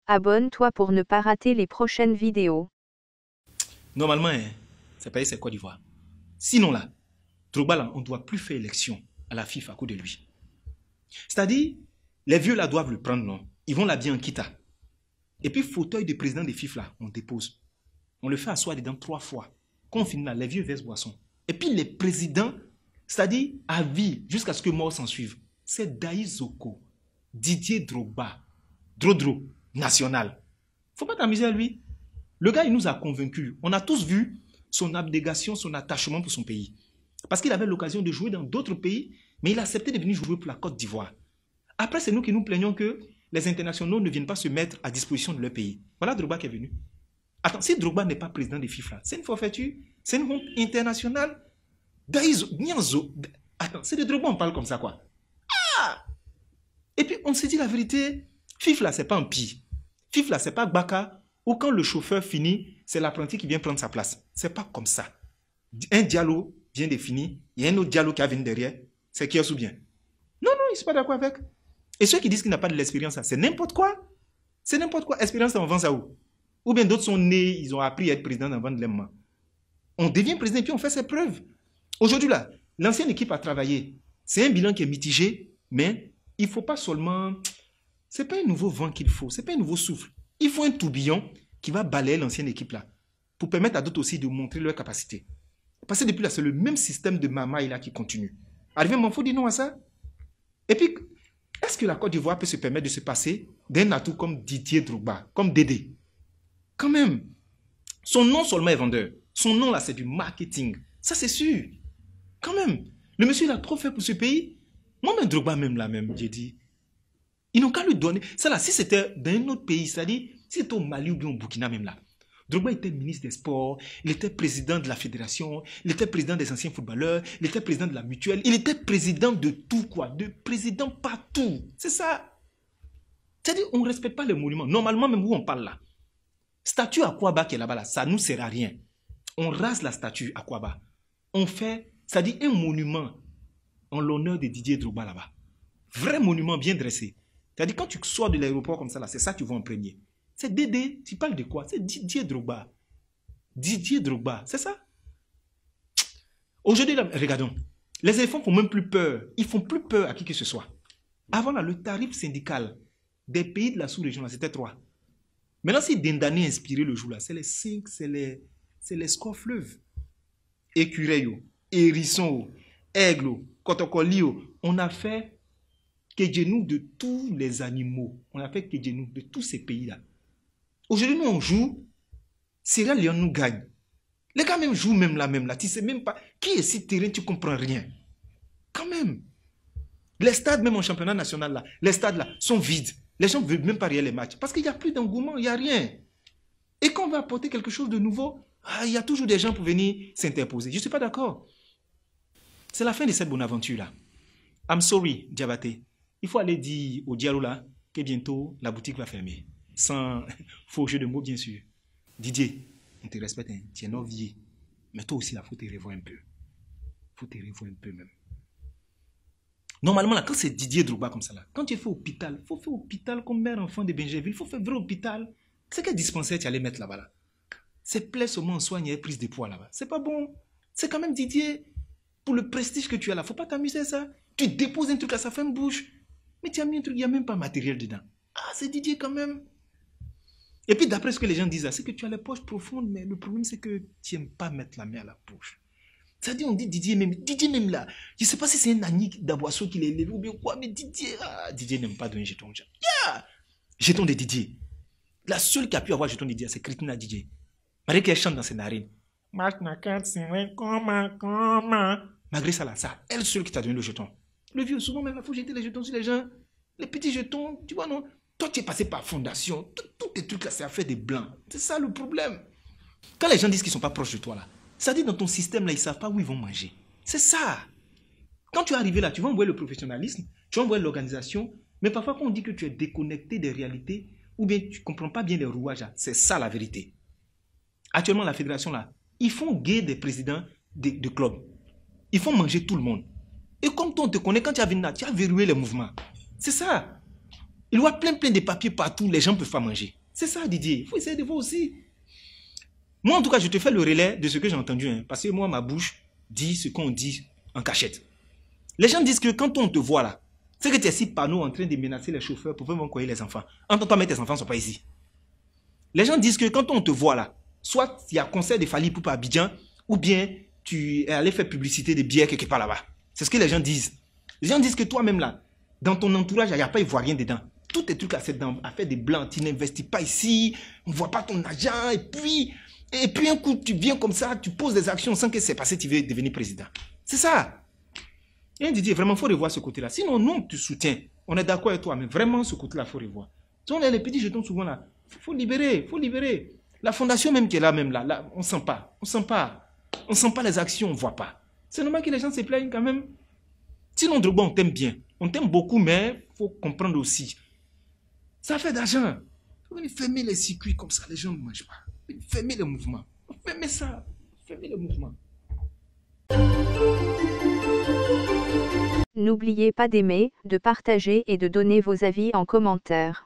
Abonne-toi pour ne pas rater les prochaines vidéos. Normalement, c'est payé, c'est Côte d'Ivoire. Sinon là, Drogba là, on ne doit plus faire élection à la FIFA à cause de lui. C'est-à-dire, les vieux là doivent le prendre, non? Ils vont l'habiller en kita. Et puis, fauteuil de président des FIFA là, on dépose. On le fait asseoir dedans 3 fois. Quand on finit là, les vieux versent boisson. Et puis, les présidents, c'est-à-dire à vie, jusqu'à ce que mort s'en suive, c'est Daïzoko, Didier Drogba, Drodro, national. Faut pas t'amuser à lui. Le gars, il nous a convaincus. On a tous vu son abnégation, son attachement pour son pays. Parce qu'il avait l'occasion de jouer dans d'autres pays, mais il a accepté de venir jouer pour la Côte d'Ivoire. Après, c'est nous qui nous plaignons que les internationaux ne viennent pas se mettre à disposition de leur pays. Voilà Drogba qui est venu. Attends, si Drogba n'est pas président des FIFA, c'est une forfaiture, c'est une honte internationale. Attends, c'est de Drogba on parle comme ça, quoi. Ah! Et puis, on s'est dit la vérité, FIFA, c'est pas un pire. FIFA, c'est pas Baka, ou quand le chauffeur finit, c'est l'apprenti qui vient prendre sa place. C'est pas comme ça. Un Diallo vient de finir, il y a un autre Diallo qui a venu derrière, c'est qui est bien. Non, non, il ne sont pas d'accord avec. Et ceux qui disent qu'il n'a pas de l'expérience, c'est n'importe quoi. C'est n'importe quoi. Expérience, on vend ça où? Ou bien d'autres sont nés, ils ont appris à être président avant de l'aimer. On devient président et puis on fait ses preuves. Aujourd'hui, là, l'ancienne équipe a travaillé. C'est un bilan qui est mitigé, mais il ne faut pas seulement... Ce n'est pas un nouveau vent qu'il faut, ce n'est pas un nouveau souffle. Il faut un tourbillon qui va balayer l'ancienne équipe là, pour permettre à d'autres aussi de montrer leur capacité. Parce que depuis là, c'est le même système de mamaille là qui continue. Arrivé un moment, il faut dire non à ça. Et puis, est-ce que la Côte d'Ivoire peut se permettre de se passer d'un atout comme Didier Drogba, comme Dédé? Quand même. Son nom seulement est vendeur. Son nom là, c'est du marketing. Ça, c'est sûr. Quand même. Le monsieur, il a trop fait pour ce pays. Moi-même, Drogba, même là, même, j'ai dit, ils n'ont qu'à lui donner. Ça là, si c'était dans un autre pays, c'est-à-dire, si c'était au Mali ou bien au Burkina même là, Drogba était ministre des Sports, il était président de la fédération, il était président des anciens footballeurs, il était président de la mutuelle, il était président de tout quoi, de président partout. C'est ça. C'est-à-dire, on ne respecte pas les monuments. Normalement, même où on parle là, statue à Kouaba qui est là-bas, là, ça ne nous sert à rien. On rase la statue à Kouaba. On fait, c'est-à-dire un monument en l'honneur de Didier Drogba là-bas. Vrai monument bien dressé. C'est-à-dire, quand tu sors de l'aéroport comme ça, là, c'est ça que tu vois en premier. C'est Dédé. Tu parles de quoi? C'est Didier Drogba. Didier Drogba, c'est ça? Aujourd'hui, regardons. Les éléphants font même plus peur. Ils font plus peur à qui que ce soit. Avant, là, le tarif syndical des pays de la sous-région, c'était 3. Maintenant, si Dendani est inspiré le jour, là, c'est les 5, c'est les scores fleuves. Écureuil, hérisson, aigle, cotocolio. On a fait Kedjenou de tous les animaux. On a fait Kedjenou de tous ces pays-là. Aujourd'hui, nous, on joue. Sierra Leone nous gagne. Les gars même jouent même là. Tu sais même pas. Qui est si terrain, tu comprends rien. Quand même. Les stades, même en championnat national, là, les stades là, sont vides. Les gens ne veulent même pas regarder les matchs. Parce qu'il n'y a plus d'engouement, il n'y a rien. Et quand on va apporter quelque chose de nouveau, il y a toujours des gens pour venir s'interposer. Je ne suis pas d'accord. C'est la fin de cette bonne aventure-là. I'm sorry, Diabaté. Il faut aller dire au Diallo là que bientôt la boutique va fermer. Sans faux jeu de mots, bien sûr. Didier, on te respecte, hein. Tu es notre vie. Mais toi aussi, il faut te revoir un peu. Il faut te revoir un peu même. Normalement, là, quand c'est Didier Drogba comme ça, là, quand tu fais hôpital, il faut faire hôpital comme mère enfant de Benjerville. Il faut faire vrai hôpital. C'est quel dispensaire tu allais mettre là-bas là? C'est plaît seulement en soigne et prise de poids là-bas. C'est pas bon. C'est quand même Didier. Pour le prestige que tu as là, faut pas t'amuser à ça. Tu déposes un truc à sa fin de bouche. Mais tu as mis un truc, il n'y a même pas matériel dedans. Ah, c'est Didier quand même. Et puis d'après ce que les gens disent, c'est que tu as les poches profondes, mais le problème c'est que tu n'aimes pas mettre la main à la poche. C'est-à-dire, on dit Didier même là, je ne sais pas si c'est un Annick d'Aboisseau qui l'a élevé ou bien quoi, mais Didier n'aime pas donner jeton. Jeton de Didier. La seule qui a pu avoir jeton de Didier, c'est Christina Didier. Malgré qu'elle chante dans ses narines. Malgré ça là, c'est elle seule qui t'a donné le jeton. Le vieux, souvent même, il faut jeter les jetons sur les gens. Les petits jetons, tu vois non? Toi, tu es passé par fondation. Tous tes trucs là, c'est à faire des blancs. C'est ça le problème. Quand les gens disent qu'ils ne sont pas proches de toi là, ça dit dans ton système là, ils ne savent pas où ils vont manger. C'est ça. Quand tu es arrivé là, tu vas envoyer le professionnalisme, tu vas envoyer l'organisation, mais parfois quand on dit que tu es déconnecté des réalités, ou bien tu ne comprends pas bien les rouages, c'est ça la vérité. Actuellement, la fédération là, ils font guer des présidents de clubs. Ils font manger tout le monde. Et comme toi, on te connaît, quand tu as venu là, tu as verrouillé les mouvements. C'est ça. Il voit plein de papiers partout, les gens ne peuvent pas manger. C'est ça, Didier. Il faut essayer de voir aussi. Moi, en tout cas, je te fais le relais de ce que j'ai entendu. Hein, parce que moi, ma bouche dit ce qu'on dit en cachette. Les gens disent que quand on te voit là, c'est que tu es si panneau en train de menacer les chauffeurs pour venir envoyer les enfants. Entends-toi, mais tes enfants ne sont pas ici. Les gens disent que quand on te voit là, soit il y a concert de Fally Ipupa à Abidjan, ou bien tu es allé faire publicité de bière quelque part là-bas. C'est ce que les gens disent. Les gens disent que toi-même là, dans ton entourage, il n'y a pas ivoirien dedans. Tous tes trucs à faire des blancs, tu n'investis pas ici, on ne voit pas ton argent, et puis un coup, tu viens comme ça, tu poses des actions sans que c'est passé, tu veux devenir président. C'est ça. Et Didier, vraiment, il faut revoir ce côté-là. Sinon, nous, on te soutient. On est d'accord avec toi, mais vraiment, ce côté-là, il faut revoir. Si on a les petits jetons souvent là, il faut libérer, il faut libérer. La fondation même qui est là, même là, on ne sent pas. On ne sent pas. On ne sent pas les actions, on ne voit pas. C'est normal que les gens se plaignent quand même. Sinon, Drogba, on t'aime bien. On t'aime beaucoup, mais il faut comprendre aussi. Ça fait d'argent. Il faut fermer les circuits comme ça, les gens ne mangent pas. Fermer les mouvements. Fermer ça. Fermer les mouvements. N'oubliez pas d'aimer, de partager et de donner vos avis en commentaire.